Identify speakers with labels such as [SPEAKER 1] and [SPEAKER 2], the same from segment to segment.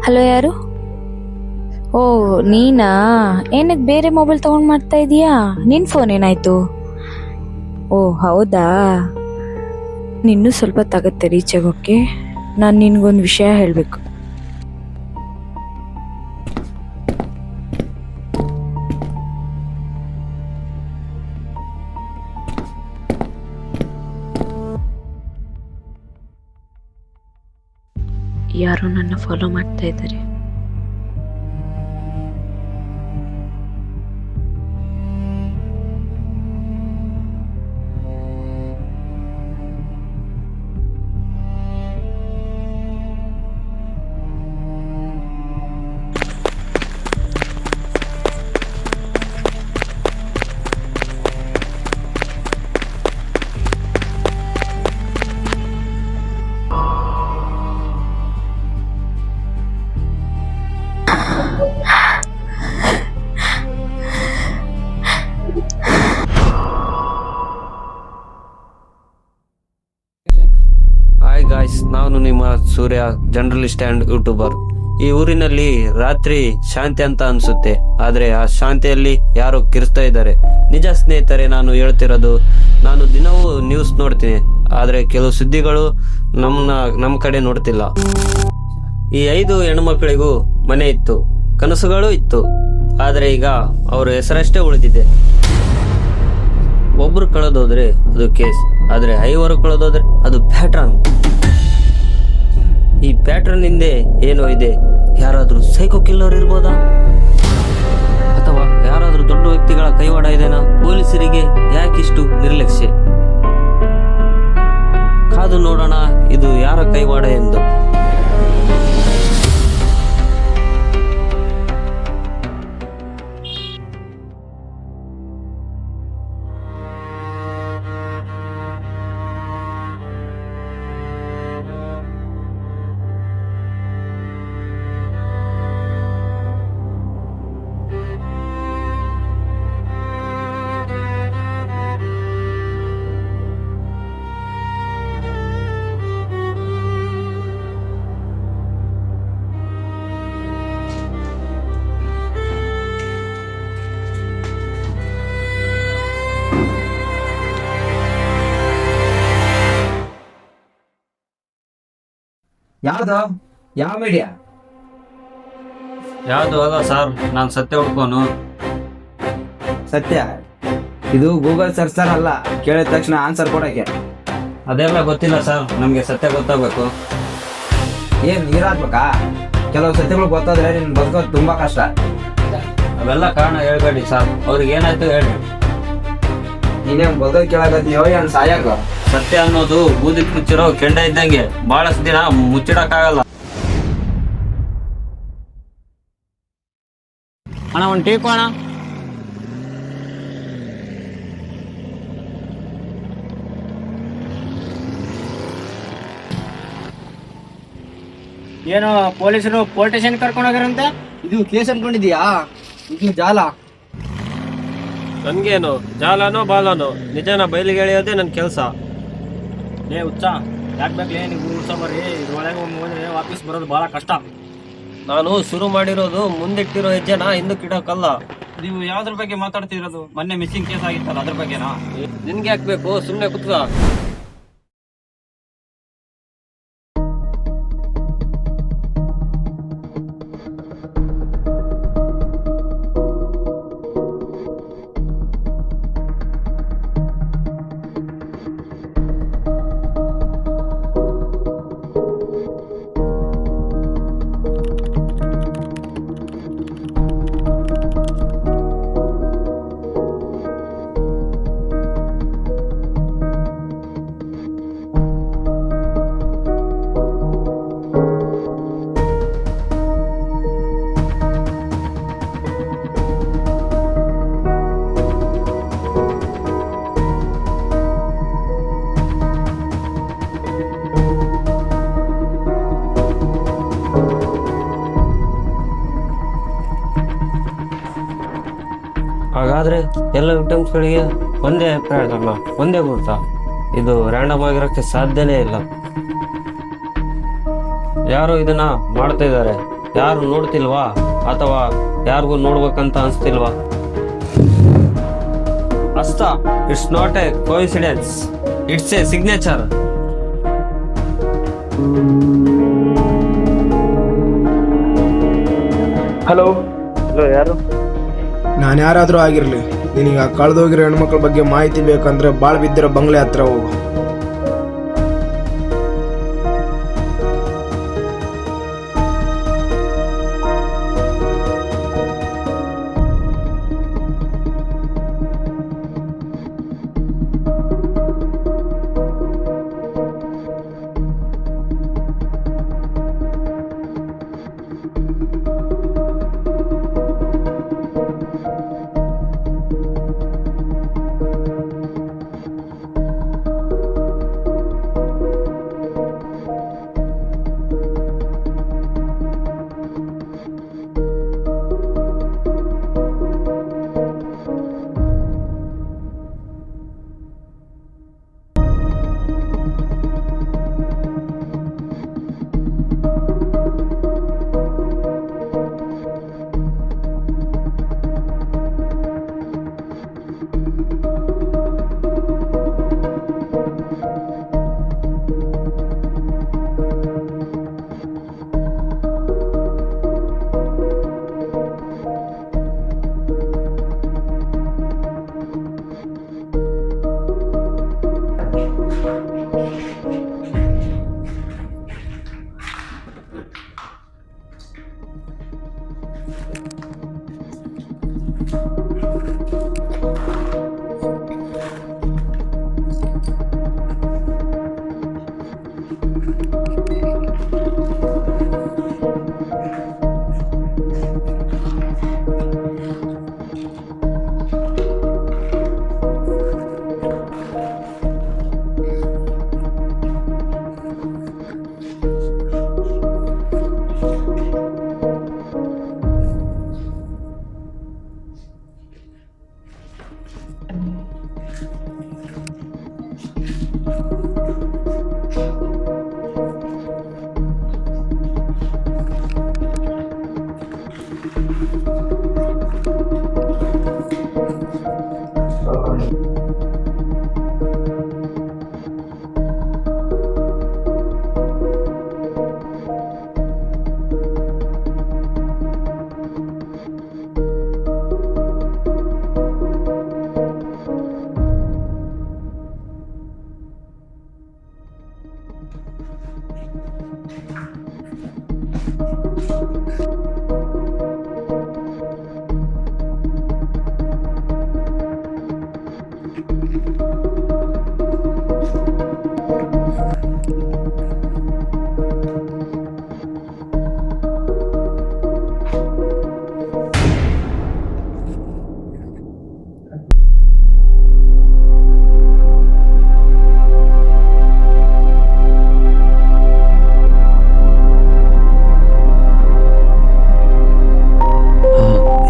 [SPEAKER 1] Hello, ಯಾರು? ಓ, ನೀನಾ? ಏನಕ್ಕೆ ಬೇರೆ ಮೊಬೈಲ್ ತಗೊಂಡ್ ಮಾಡ್ತಾ ಇದೀಯಾ? ನಿನ್ ಫೋನ್ ಏನಾಯ್ತು? ಓ, ಹೌದಾ? ನಿನ್ನೂ ಸ್ವಲ್ಪ ತಗತ್ತೆ ರೀಚ್ ಆಗೋಕ್ಕೆ. ನಾನು ನಿನ್ಗೊಂದು ವಿಷಯ ಹೇಳಬೇಕು. ಯಾರೋ ನನ್ನ ಫಾಲೋ ಮಾಡ್ತಾ ಇದ್ದಾರೆ.
[SPEAKER 2] ಹಾಯ್ ಗಾಯ್ಸ್, ನಾನು ನಿಮ್ಮ ಸೂರ್ಯ, ಜರ್ನಲಿಸ್ಟ್ ಅಂಡ್ ಯೂಟ್ಯೂಬರ್. ಈ ಊರಿನಲ್ಲಿ ರಾತ್ರಿ ಶಾಂತಿ ಅಂತ ಅನ್ಸುತ್ತೆ, ಆದ್ರೆ ಆ ಶಾಂತಿಯಲ್ಲಿ ಯಾರೋ ಕಿರಿಸ್ತಾ ಇದ್ದಾರೆ. ನಿಜ ಸ್ನೇಹಿತರೆ, ನಾನು ಹೇಳ್ತಿರೋದು. ನಾನು ದಿನವೂ ನ್ಯೂಸ್ ನೋಡ್ತೀನಿ, ಆದ್ರೆ ಕೆಲವು ಸುದ್ದಿಗಳು ನಮ್ಮ ಕಡೆ ನೋಡ್ತಿಲ್ಲ. ಈ 5 ಹೆಣ್ಮಕ್ಳಿಗೂ ಮನೆ ಇತ್ತು, ಕನಸುಗಳು ಇತ್ತು, ಆದ್ರೆ ಈಗ ಅವ್ರ ಹೆಸರಷ್ಟೇ ಉಳಿದಿದೆ. ಒಬ್ರು ಕಳೆದೋದ್ರೆ ಅದು ಕೇಸ್, ಆದ್ರೆ 5 ಕಳೆದೋದ್ರೆ ಅದು ಪ್ಯಾಟ್ರನ್. ಈ ಪ್ಯಾಟ್ರನ್ ಹಿಂದೆ ಏನೋ ಇದೆ. ಯಾರಾದ್ರೂ ಸೈಕೋ ಕಿಲ್ಲರ್ ಇರ್ಬೋದಾ, ಅಥವಾ ಯಾರಾದ್ರೂ ದೊಡ್ಡ ವ್ಯಕ್ತಿಗಳ ಕೈವಾಡ ಇದೆನಾ? ಪೊಲೀಸರಿಗೆ ಯಾಕಿಷ್ಟು ನಿರ್ಲಕ್ಷ್ಯ? ಕಾದು ನೋಡೋಣ, ಇದು ಯಾರ ಕೈವಾಡ ಎಂದು.
[SPEAKER 3] ಯಾವ್ದು? ಯಾವ ಮೀಡಿಯಾ?
[SPEAKER 2] ಯಾವ್ದು ಅಲ್ಲ ಸರ್, ನಾನು ಸತ್ಯ ಹುಡ್ಕೋನು.
[SPEAKER 3] ಸತ್ಯ? ಇದು ಗೂಗಲ್ ಸರ್ಚರ್ ಅಲ್ಲ, ಕೇಳಿದ ತಕ್ಷಣ ಆನ್ಸರ್ ಕೊಡಕ್ಕೆ.
[SPEAKER 2] ಅದೆಲ್ಲ ಗೊತ್ತಿಲ್ಲ ಸರ್, ನಮ್ಗೆ ಸತ್ಯ ಗೊತ್ತಾಗಬೇಕು.
[SPEAKER 3] ಏನ್ ನೀರಾಗ್ಬೇಕಾ? ಕೆಲವು ಸತ್ಯಗಳು ಗೊತ್ತಾದ್ರೆ ನಿನ್ ಬದುಕೋದು ತುಂಬಾ ಕಷ್ಟ.
[SPEAKER 2] ಅವೆಲ್ಲ ಕಾರಣ ಹೇಳ್ಬೇಡಿ ಸರ್, ಅವ್ರಿಗೆ ಏನಾಯ್ತು ಹೇಳಿ.
[SPEAKER 3] ನೀನೇನ್ ಬದುಕೋದ್ ಕೇಳಕತ್ತೀಯೋ ಏನ್ ಸಾಯಾಕ?
[SPEAKER 2] ಸತ್ಯ ಅನ್ನೋದು ಬೂದಿ ಮುಚ್ಚಿರೋ ಕೆಂಡ ಇದ್ದಂಗೆ, ಬಹಳಷ್ಟು ದಿನ ಮುಚ್ಚಿಡಕ್ಕಾಗಲ್ಲ.
[SPEAKER 4] ಅಣ್ಣ, ಒಂದು ಟೀಕು ಅಣ್ಣ. ಏನು ಪೊಲೀಸರು ಪೊಲೀಸ್ ಸ್ಟೇಷನ್ ಕರ್ಕೊಂಡು ಹೋಗ್ಯಾರಂತೆ?
[SPEAKER 3] ಇದು ಕೇಸ್ ಅನ್ಕೊಂಡಿದ್ಯಾ? ಇದು ಜಾಲ.
[SPEAKER 5] ನನ್ಗೇನು ಜಾಲನೋ ಬಾಲನೋ, ನಿಜನ ಬಯಲಿಗೆ ಎಳೆಯೋದೇ ನನ್ನ ಕೆಲಸ.
[SPEAKER 4] ಲೇ ಹುಚ್ಚ, ಯಾಕೆ ಬೇಕಲೇ ನೀವು ಉಳ್ಸೋಬರಿ? ಇದ್ರೊಳಗೆ ಹೋದ್ರೆ ವಾಪಸ್ ಬರೋದು ಭಾಳ ಕಷ್ಟ.
[SPEAKER 5] ನಾನು ಶುರು ಮಾಡಿರೋದು ಮುಂದಿಟ್ಟಿರೋ ಹೆಜ್ಜೆನ ಹಿಂದಕ್ಕಿಡೋಕ್ಕಲ್ಲ.
[SPEAKER 4] ನೀವು ಯಾವ್ದ್ರ ಬಗ್ಗೆ ಮಾತಾಡ್ತಿರೋದು? ಮೊನ್ನೆ ಮಿಸ್ಸಿಂಗ್ ಕೇಸ್ ಆಗಿತ್ತಲ್ಲ, ಅದ್ರ ಬಗ್ಗೆನಾ?
[SPEAKER 5] ನಿನ್ಗೆ ಹಾಕ್ಬೇಕು, ಸುಮ್ಮನೆ ಕುತ್ಕ.
[SPEAKER 2] ಹಾಗಾದ್ರೆ ಎಲ್ಲ ವಿಕ್ಟಿಮ್ಸ್ಗಳಿಗೆ ಒಂದೇ ಪ್ಯಾಟರ್ನ್, ಒಂದೇ ಗುರುತಾ? ಇದು ರ್ಯಾಂಡಮ್ ಆಗಿರೋಕ್ಕೆ ಸಾಧ್ಯನೇ ಇಲ್ಲ. ಯಾರು ಇದನ್ನ ಮಾಡ್ತಾ ಇದ್ದಾರೆ, ಯಾರು ನೋಡ್ತಿಲ್ವಾ ಅಥವಾ ಯಾರಿಗೂ ನೋಡ್ಬೇಕಂತ ಅನ್ಸ್ತಿಲ್ವಾ? ಅಷ್ಟ it's not A coincidence, it's A signature.
[SPEAKER 6] Hello,
[SPEAKER 4] ಯಾರು?
[SPEAKER 6] ನಾನು ಯಾರಾದರೂ ಆಗಿರಲಿ, ನಿನಗೆ ಆ ಕಳೆದೋಗಿರೋ ಹೆಣ್ಮಕ್ಳ ಬಗ್ಗೆ ಮಾಹಿತಿ ಬೇಕಂದ್ರೆ ಬಾಳ್ ಬಿದ್ದಿರೋ ಬಂಗ್ಲೆ ಹತ್ರ ಹೋಗು.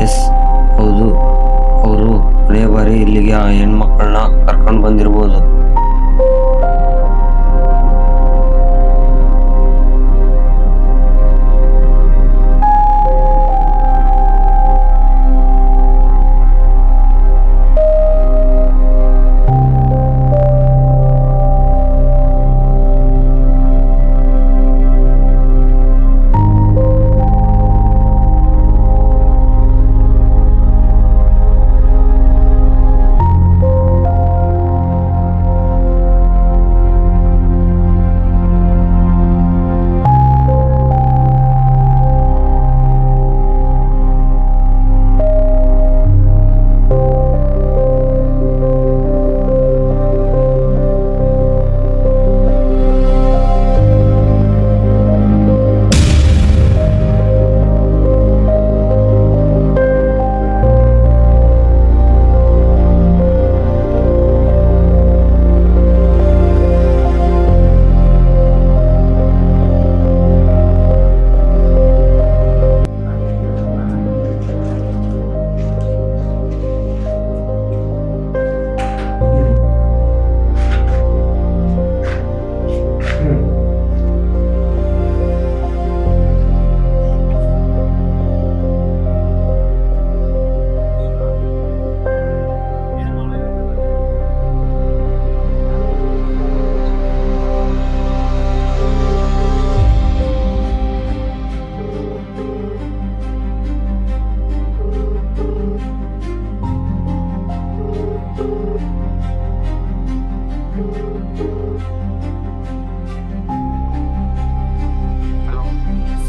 [SPEAKER 2] ಎಸ್, ಹೌದು, ಅವರು ಹಳೆ ಬಾರಿ ಇಲ್ಲಿಗೆ ಆ ಹೆಣ್ಮಕ್ಳನ್ನ ಕರ್ಕೊಂಡು ಬಂದಿರ್ಬೋದು.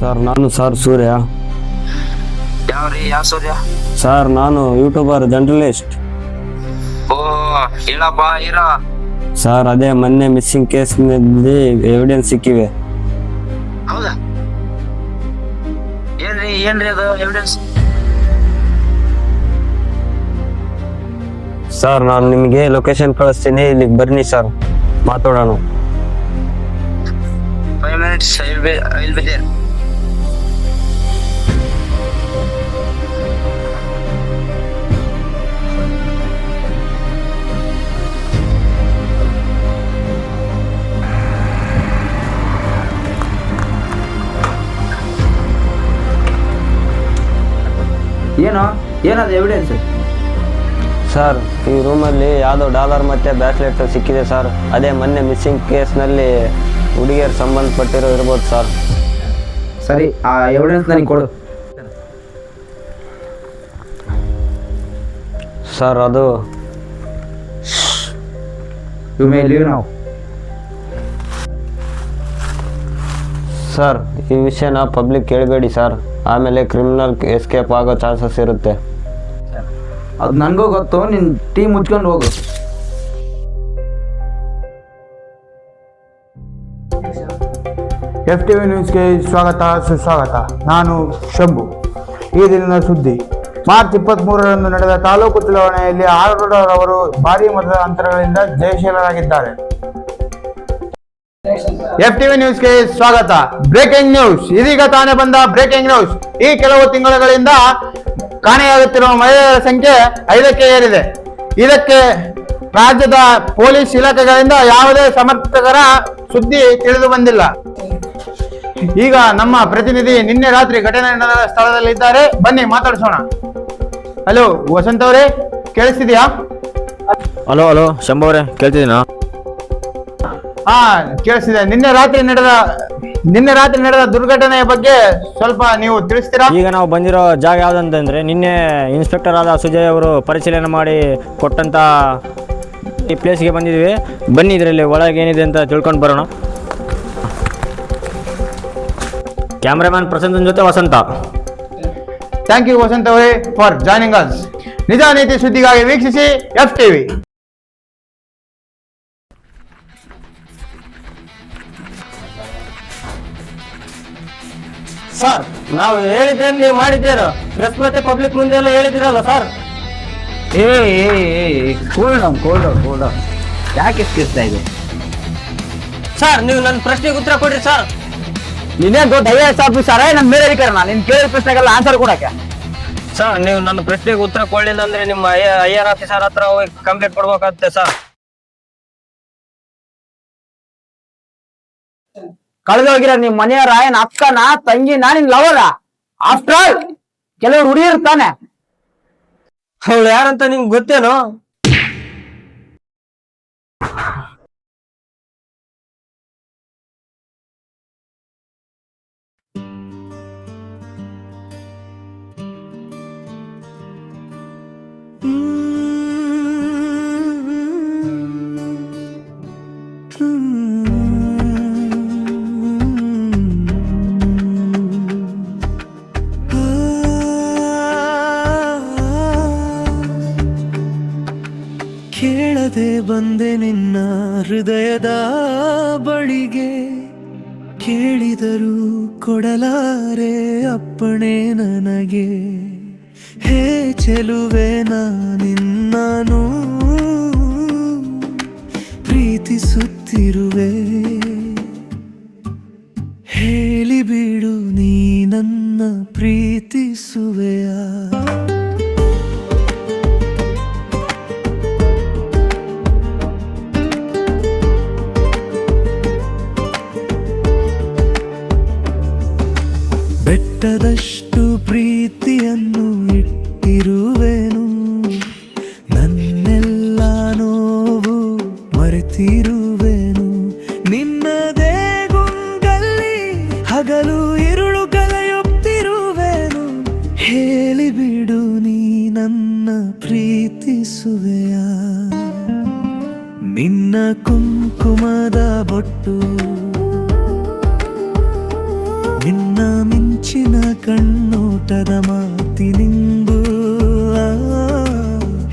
[SPEAKER 2] ಸರ್ ನಾನು ಸೂರ್ಯ.
[SPEAKER 3] ಯಾವ ಸೂರ್ಯ?
[SPEAKER 2] ಸರ್ ನಾನು ಯೂಟ್ಯೂಬರ್ ಜರ್ನಲಿಸ್ಟ್.
[SPEAKER 3] ಓ ಇಲ್ಲಪ್ಪ ಇರ.
[SPEAKER 2] ಸರ್ ಅದೇ ಮೊನ್ನೆ ಮಿಸ್ಸಿಂಗ್ ಕೇಸ್ನಲ್ಲಿ ಎವಿಡೆನ್ಸ್ ಸಿಕ್ಕಿವೆ.
[SPEAKER 3] ಹೌದಾ? ಏನ್ರಿ ಅದು ಎವಿಡೆನ್ಸ್?
[SPEAKER 2] ಸರ್ ನಾನು ನಿಮಗೆ ಲೊಕೇಶನ್ ಕಳಿಸ್ತೀನಿ, ಇಲ್ಲಿಗೆ ಬನ್ನಿ ಸರ್, ಮಾತಾಡೋಣ.
[SPEAKER 3] 5 minutes, I'll be there. ಏನದು ಎವಿಡೆನ್ಸ್?
[SPEAKER 2] ಸರ್ ಈ ರೂಮಲ್ಲಿ ಯಾವುದೋ ಡಾಲರ್ ಮತ್ತೆ ಬ್ರಾಸ್ಲೆಟ್ ಸಿಕ್ಕಿದೆ ಸರ್. ಅದೇ ಮೊನ್ನೆ ಮಿಸ್ಸಿಂಗ್ ಕೇಸ್ನಲ್ಲಿ ಹುಡುಗಿಯರು ಸಂಬಂಧಪಟ್ಟಿರೋ ಇರ್ಬೋದು ಸರ್.
[SPEAKER 3] ಸರಿ, ಆ ಎವಿಡೆನ್ಸ್ ನನಗೆ ಕೊಡು.
[SPEAKER 2] ಸರ್ ಅದು
[SPEAKER 3] you may leave now.
[SPEAKER 2] Sir ಈ ವಿಷಯನ ಪಬ್ಲಿಕ್ ಕೇಳಬೇಡಿ ಸರ್, ಆಮೇಲೆ ಕ್ರಿಮಿನಲ್ ಎಸ್ಕೇಪ್ ಆಗೋ ಚಾನ್ಸಸ್ ಇರುತ್ತೆ.
[SPEAKER 3] ಅದು ನನಗೂ ಗೊತ್ತು, ನಿನ್ನ ಟೀಮ್ ಮುಚ್ಕೊಂಡು ಹೋಗು.
[SPEAKER 7] FTV ನ್ಯೂಸ್ಗೆ ಸ್ವಾಗತ ಸುಸ್ವಾಗತ. ನಾನು ಶಂಭು. ಈ ದಿನದ ಸುದ್ದಿ: ಮಾರ್ಚ್ 23ರಂದು ನಡೆದ ತಾಲೂಕು ಚುನಾವಣೆಯಲ್ಲಿ ಆರೂಢರವರು ಭಾರೀ ಮತದ ಅಂತರಗಳಿಂದ ಜಯಶೀಲರಾಗಿದ್ದಾರೆ. FTV ನ್ಯೂಸ್ಗೆ ಸ್ವಾಗತ. Breaking news. ಇದೀಗ ತಾನೇ ಬಂದ ಬ್ರೇಕಿಂಗ್ ನ್ಯೂಸ್. ಈ ಕೆಲವು ತಿಂಗಳುಗಳಿಂದ ಕಾಣೆಯಾಗುತ್ತಿರುವ ಮಹಿಳೆಯರ ಸಂಖ್ಯೆ 5ಕ್ಕೆ ಏರಿದೆ. ಇದಕ್ಕೆ ರಾಜ್ಯದ ಪೊಲೀಸ್ ಇಲಾಖೆಗಳಿಂದ ಯಾವುದೇ ಸಮರ್ಥಕರ ಸುದ್ದಿ ತಿಳಿದು ಬಂದಿಲ್ಲ. ಈಗ ನಮ್ಮ ಪ್ರತಿನಿಧಿ ನಿನ್ನೆ ರಾತ್ರಿ ಘಟನೆ ನಡೆದ ಸ್ಥಳದಲ್ಲಿದ್ದಾರೆ, ಬನ್ನಿ ಮಾತಾಡಿಸೋಣ. ಹಲೋ ವಸಂತ್ ಅವರೇ, ಕೇಳಿಸ್ತಿದ್ಯಾ?
[SPEAKER 4] ಹಲೋ ಶಂಭು ಅವರೇ, ಕೇಳ್ತಿದ್ದೀನಾ?
[SPEAKER 7] ಹಾ ಕೇಳಿಸ್ತಿದೆ. ನಿನ್ನೆ ರಾತ್ರಿ ನಡೆದ ದುರ್ಘಟನೆಯ ಬಗ್ಗೆ ಸ್ವಲ್ಪ ನೀವು ತಿಳಿಸ್ತೀರಾ?
[SPEAKER 4] ಈಗ ನಾವು ಬಂದಿರೋ ಜಾಗ ಯಾವುದಂತಂದ್ರೆ, ನಿನ್ನೆ ಇನ್ಸ್ಪೆಕ್ಟರ್ ಆದ ಸುಜಯ್ ಅವರು ಪರಿಶೀಲನೆ ಮಾಡಿ ಕೊಟ್ಟಂತ ಈ ಪ್ಲೇಸ್ಗೆ ಬಂದಿದ್ದೀವಿ. ಬನ್ನಿ, ಇದರಲ್ಲಿ ಒಳಗೆ ಏನಿದೆ ಅಂತ ತಿಳ್ಕೊಂಡು ಬರೋಣ. ಕ್ಯಾಮ್ರಾಮನ್ ಪ್ರಸನ್ನನ್ ಜೊತೆ ವಸಂತ.
[SPEAKER 7] ಥ್ಯಾಂಕ್ ಯು ವಸಂತ್ ಅವರೇ ಫಾರ್ ಜಾಯ್ನಿಂಗ್ ಅಸ್. ನಿಜ ನೀತಿ ಸುದ್ದಿಗಾಗಿ ವೀಕ್ಷಿಸಿ FTV.
[SPEAKER 5] ಸರ್ ನಾವು ಹೇಳಿದ್ದೇನೆ ನೀವು ಮಾಡಿದ್ದೀರಾ, ಪ್ರೆಸ್ ಮತ್ತೆ ಪಬ್ಲಿಕ್ ಮುಂದೆ ಎಲ್ಲ ಹೇಳಿದಿರಲ್ಲ ಸರ್.
[SPEAKER 3] Cool down. ಯಾಕೆ ಎಸ್ಕಿಸ್ತಾ ಇದೆ?
[SPEAKER 5] ಸರ್ ನೀವು ನನ್ನ ಪ್ರಶ್ನೆಗೆ ಉತ್ತರ ಕೊಡ್ರಿ ಸರ್.
[SPEAKER 3] ನೀನೇನು ದೊಡ್ಡ IAS ಆಫೀಸರ್, ನಮ್ಮ ಮೇಲೆ ಅಧಿಕಾರನ ನೀನು ಕೇಳಿದ ಪ್ರಶ್ನೆಗೆಲ್ಲ ಆನ್ಸರ್ ಕೊಡಕ್ಕೆ?
[SPEAKER 5] ಸರ್ ನೀವು ನನ್ನ ಪ್ರಶ್ನೆಗೆ ಉತ್ತರ ಕೊಡಲಿಲ್ಲ ಅಂದ್ರೆ ನಿಮ್ಮ IR ಆಫೀಸರ್ ಹತ್ರ ಹೋಗಿ ಕಂಪ್ಲೇಂಟ್ ಕೊಡ್ಬೇಕಾಗುತ್ತೆ ಸರ್.
[SPEAKER 3] ಕಳೆದೋಗಿರೋ ನಿಮ್ ಮನೆಯವರ ಏನ್ ಅಕ್ಕನ ತಂಗಿನ ನಿನ್ ಲವರ? ಆಫ್ಟರ್ ಆಲ್ ಕೆಲವರು ಹುಡುಗಿರು ತಾನೆ.
[SPEAKER 5] ಅವಳು ಯಾರಂತ ನಿಮ್ಗೆ ಗೊತ್ತೇನೋ?
[SPEAKER 8] ಕೇಳದೆ ಬಂದೆ ನಿನ್ನ ಹೃದಯದ ಬಳಿಗೆ, ಕೇಳಿದರೂ ಕೊಡಲಾರೆ ಅಪ್ಪಣೆ ನನಗೆ. ಹೇ ಚೆಲುವೆ ನಿನ್ನನು ಪ್ರೀತಿಸುತ್ತಿರುವೆ, ಹೇಳಿಬಿಡು ನೀ ನನ್ನ ಪ್ರೀತಿಸುವೆಯಾ? ಬೆಟ್ಟದಷ್ಟು ಪ್ರೀತಿಯನ್ನು ಇಟ್ಟಿರುವೆನು, ನನ್ನೆಲ್ಲ ನೋವು ಮರೆತಿರುವೆನು. ನಿನ್ನದೇ ಗುಂಗಲ್ಲಿ ಹಗಲು ಇರುಳು ಕಳೆಯುತ್ತಿರುವೆನು, ಹೇಳಿಬಿಡು ನೀ ನನ್ನ ಪ್ರೀತಿಸುವೆಯಾ? ನಿನ್ನ ಕುಂಕುಮದ ಬೊಟ್ಟು, ನಿನ್ನ ಮನದ ಮಾತಿನಿಂದು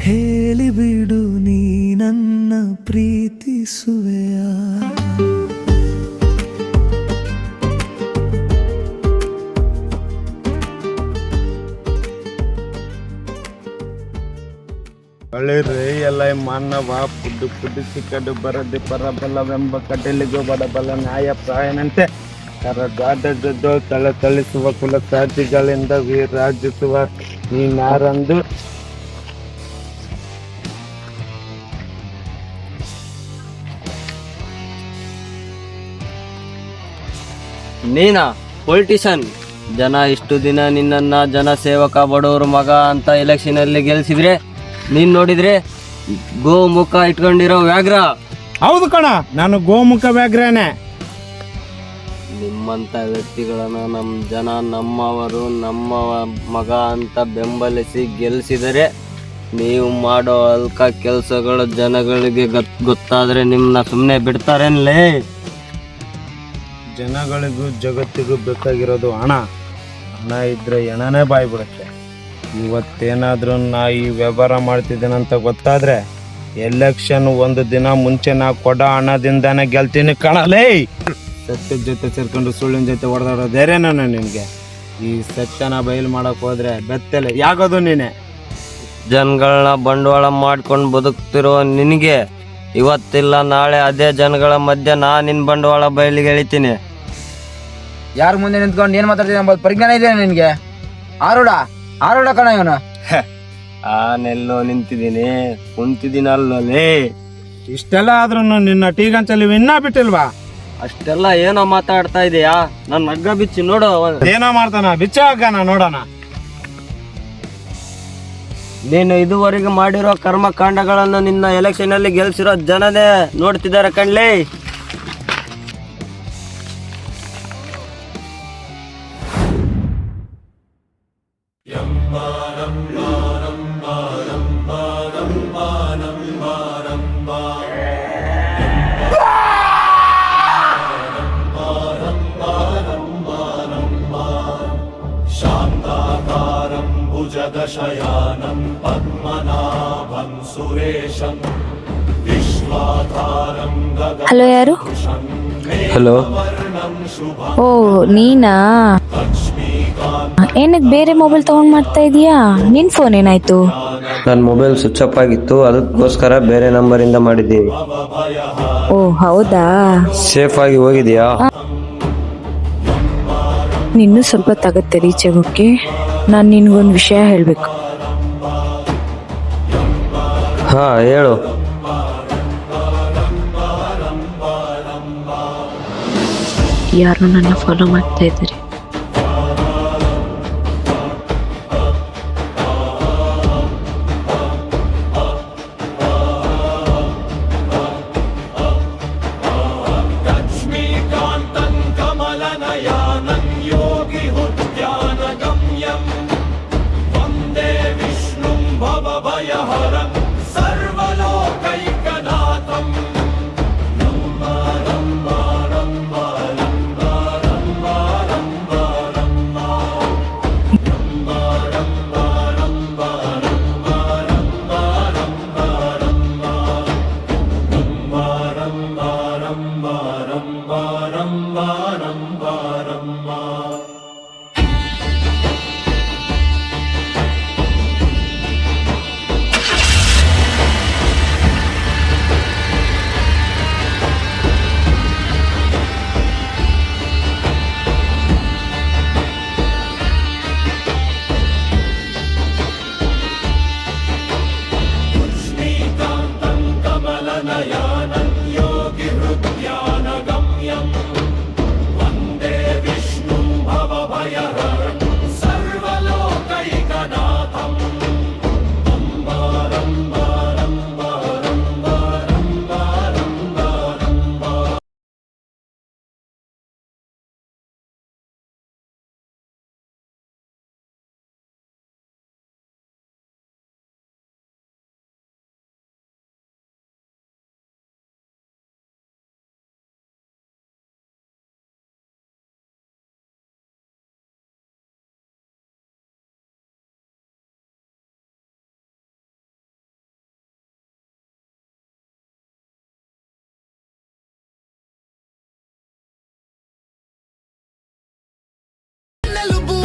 [SPEAKER 8] ಹೇಳಿಬಿಡು ನೀ ನನ್ನ ಪ್ರೀತಿಸುವೆಯಾ.
[SPEAKER 6] ಒಳ್ಳೆರ್ರಿ ಎಲ್ಲ ಮಾನವ ಪುಡ್ಡು ಸಿಕ್ಕಡು ಬರದೆ ಪರಬಲವೆಂಬ ಕಡಲಿಗೂ ಬಡಬಲ ನ್ಯಾಯ ಪ್ರಾಯನಂತೆ ಕರಗಾದದ್ದು ತಳಿಸುವ ಕುಲ ಸಾಧಿಗಳಿಂದ ವಿರಾಜಿಸುವ ನೀನಾರಂದು
[SPEAKER 5] ನೀನಾ ಪೊಲಿಟಿಷಿಯನ್? ಜನ ಇಷ್ಟು ದಿನ ನಿನ್ನನ್ನ ಜನ ಸೇವಕ ಬಡವರು ಮಗ ಅಂತ ಎಲೆಕ್ಷನ್ ಅಲ್ಲಿ ಗೆಲ್ಸಿದ್ರೆ ನೀನ್ ನೋಡಿದ್ರೆ ಗೋಮುಖ ಇಟ್ಕೊಂಡಿರೋ ವ್ಯಾಘ್ರ.
[SPEAKER 6] ಹೌದು ಕಣ, ನಾನು ಗೋಮುಖ ವ್ಯಾಘ್ರನೇ.
[SPEAKER 5] ನಿಮ್ಮಂತ ವ್ಯಕ್ತಿಗಳನ್ನ ನಮ್ಮ ಜನ ನಮ್ಮವರು ನಮ್ಮ ಮಗ ಅಂತ ಬೆಂಬಲಿಸಿ ಗೆಲ್ಸಿದರೆ ನೀವು ಮಾಡೋ ಅಲ್ಕ ಕೆಲಸಗಳು ಜನಗಳಿಗೆ ಗೊತ್ತಾದ್ರೆ ನಿಮ್ಮನ್ನ ಸುಮ್ಮನೆ ಬಿಡ್ತಾರೇನ್ಲೇ?
[SPEAKER 6] ಜನಗಳಿಗೂ ಜಗತ್ತಿಗೂ ಬೇಕಾಗಿರೋದು ಹಣ. ಹಣ ಇದ್ರೆ ಹೆಣನೇ ಬಾಯಿ ಬಿಡುತ್ತೆ. ಇವತ್ತೇನಾದ್ರೂ ನಾ ಈ ವ್ಯವಹಾರ ಮಾಡ್ತಿದ್ದೇನಂತ ಗೊತ್ತಾದ್ರೆ ಎಲೆಕ್ಷನ್ ಒಂದು ದಿನ ಮುಂಚೆ ನಾ ಕೊಡೋ ಹಣದಿಂದಾನೇ ಗೆಲ್ತೀನಿ ಕಣಲೇ. ಸತ್ಯದ ಜೊತೆ ಸೇರ್ಕೊಂಡು ಸುಳ್ಳಿನ ಜೊತೆ ಹೊಡೆದಾಡೋದೇರೇನ ನಿನಗೆ? ಈ ಸತ್ಯನ ಬಯಲು ಮಾಡಕ್ ಹೋದ್ರೆ ಬೆತ್ತಲೆ ಯಾಗೋದು ನೀನೆ.
[SPEAKER 5] ಜನಗಳನ್ನ ಬಂಡವಾಳ ಮಾಡ್ಕೊಂಡು ಬದುಕ್ತಿರೋ ನಿನಗೆ ಇವತ್ತಿಲ್ಲ ನಾಳೆ ಅದೇ ಜನಗಳ ಮಧ್ಯೆ ನಾ ನಿನ್ ಬಂಡವಾಳ ಬಯಲಿಗೆ ಎಳಿತೀನಿ.
[SPEAKER 3] ಯಾರ ಮುಂದೆ ನಿಂತ್ಕೊಂಡು ಏನ್ ಮಾತಾಡ್ತೀನಿ ಎಂಬ ಪರಿಜ್ಞಾನ ಇದೆ ನಿನ್ಗೆ? ಆರೋಡ ಕಣ ಇವನು.
[SPEAKER 5] ನಾನೆಲ್ಲೋ ನಿಂತಿದ್ದೀನಿ, ಕುಂತಿದ್ದೀನಲ್ಲೇ.
[SPEAKER 6] ಇಷ್ಟೆಲ್ಲ ಆದ್ರೂ ನಿನ್ನ ಟೀಗಂಚಲ್ಲಿ ಇನ್ನ ಬಿಟ್ಟಿಲ್ವಾ?
[SPEAKER 5] ಅಷ್ಟೆಲ್ಲ ಏನೋ ಮಾತಾಡ್ತಾ ಇದೀಯಾ? ನನ್ನ ಹಗ್ಗ ಬಿಚ್ಚಿ ನೋಡು.
[SPEAKER 6] ಏನೋ ಮಾಡ್ತಾನ, ಬಿಚ್ಚ ಹಗ್ಗನ ನೋಡೋಣ.
[SPEAKER 5] ನೀನು ಇದುವರೆಗೆ ಮಾಡಿರೋ ಕರ್ಮಕಾಂಡಗಳನ್ನು ನಿನ್ನ ಎಲೆಕ್ಷನ್ ಅಲ್ಲಿ ಗೆಲ್ಸಿರೋ ಜನನೇ ನೋಡ್ತಿದ್ದಾರೆ ಕಣ್ಲೇ.
[SPEAKER 8] भुजगशयानं पद्मनाभं सुरेशं विश्वाधारं
[SPEAKER 1] ಹಲೋ, ಯಾರು?
[SPEAKER 2] ಹಲೋ,
[SPEAKER 1] ಓ ನೀನಾ? ಏನಕ್ಕೆ ಬೇರೆ ಮೊಬೈಲ್ ತಗೊಂಡ್ ಮಾಡ್ತಾ ಇದೀಯಾ? ನಿನ್ ಫೋನ್ ಏನಾಯ್ತು?
[SPEAKER 2] ನನ್ನ ಮೊಬೈಲ್ ಸ್ವಿಚ್ ಆಫ್ ಆಗಿತ್ತು, ಅದಕ್ಕೋಸ್ಕರ ಬೇರೆ ನಂಬರಿಂದ ಮಾಡಿದ್ದೀನಿ.
[SPEAKER 1] ಓ ಹೌದಾ?
[SPEAKER 2] ಸೇಫ್ ಆಗಿ ಹೋಗಿದ್ಯಾ?
[SPEAKER 1] ನಿನ್ನೂ ಸ್ವಲ್ಪ ತಗತ್ತೆ ರೀಚಾಗೋಕ್ಕೆ. ನಾನು ನಿನ್ಗೊಂದು ವಿಷಯ ಹೇಳ್ಬೇಕು.
[SPEAKER 2] ಹಾ ಹೇಳು.
[SPEAKER 1] ಯಾರು ನನ್ನ ಫಾಲೋ ಮಾಡ್ತಾ ಇದ್ದಾರೆ.
[SPEAKER 8] लक्ष्मीकान्तं कमलनयानं योगिहुद्यानगम्यं वन्दे विष्णुं भवभयहरं सर्वलोकैकनाथम्. Rumba Rumba Rumba Rumba Rumba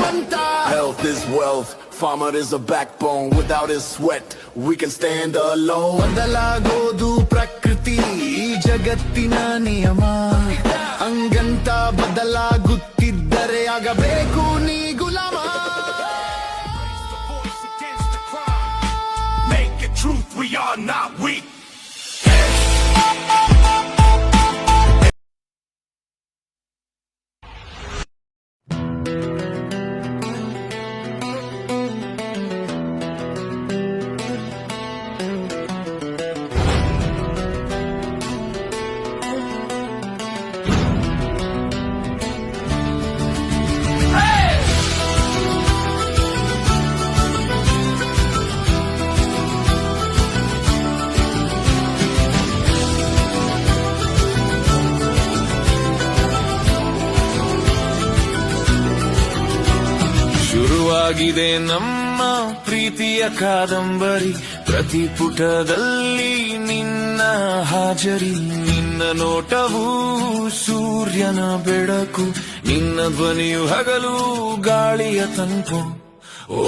[SPEAKER 8] Health is wealth, farmer is a backbone. Without his sweat, we can stand alone. ಬದಲಾಗೋದು ಪ್ರಕೃತಿ ಈ ಜಗತ್ತಿನ ನಿಯಮ, ಹಂಗಂತ ಬದಲಾಗುತ್ತಿದ್ದರೆ ಆಗಬೇಕು ನೀ ಗುಲಾಮ. Make it truth, we are not weak. ಶುರುವಾಗಿದೆ ನಮ್ಮ ಪ್ರೀತಿಯ ಕಾದಂಬರಿ, ಪ್ರತಿ ಪುಟದಲ್ಲಿ ನಿನ್ನ ಹಾಜರಿ. ನಿನ್ನ ನೋಟವು ಸೂರ್ಯನ ಬೆಳಕು, ನಿನ್ನ ಧ್ವನಿಯು ಹಗಲು ಗಾಳಿಯ ತಂಪು. ಓ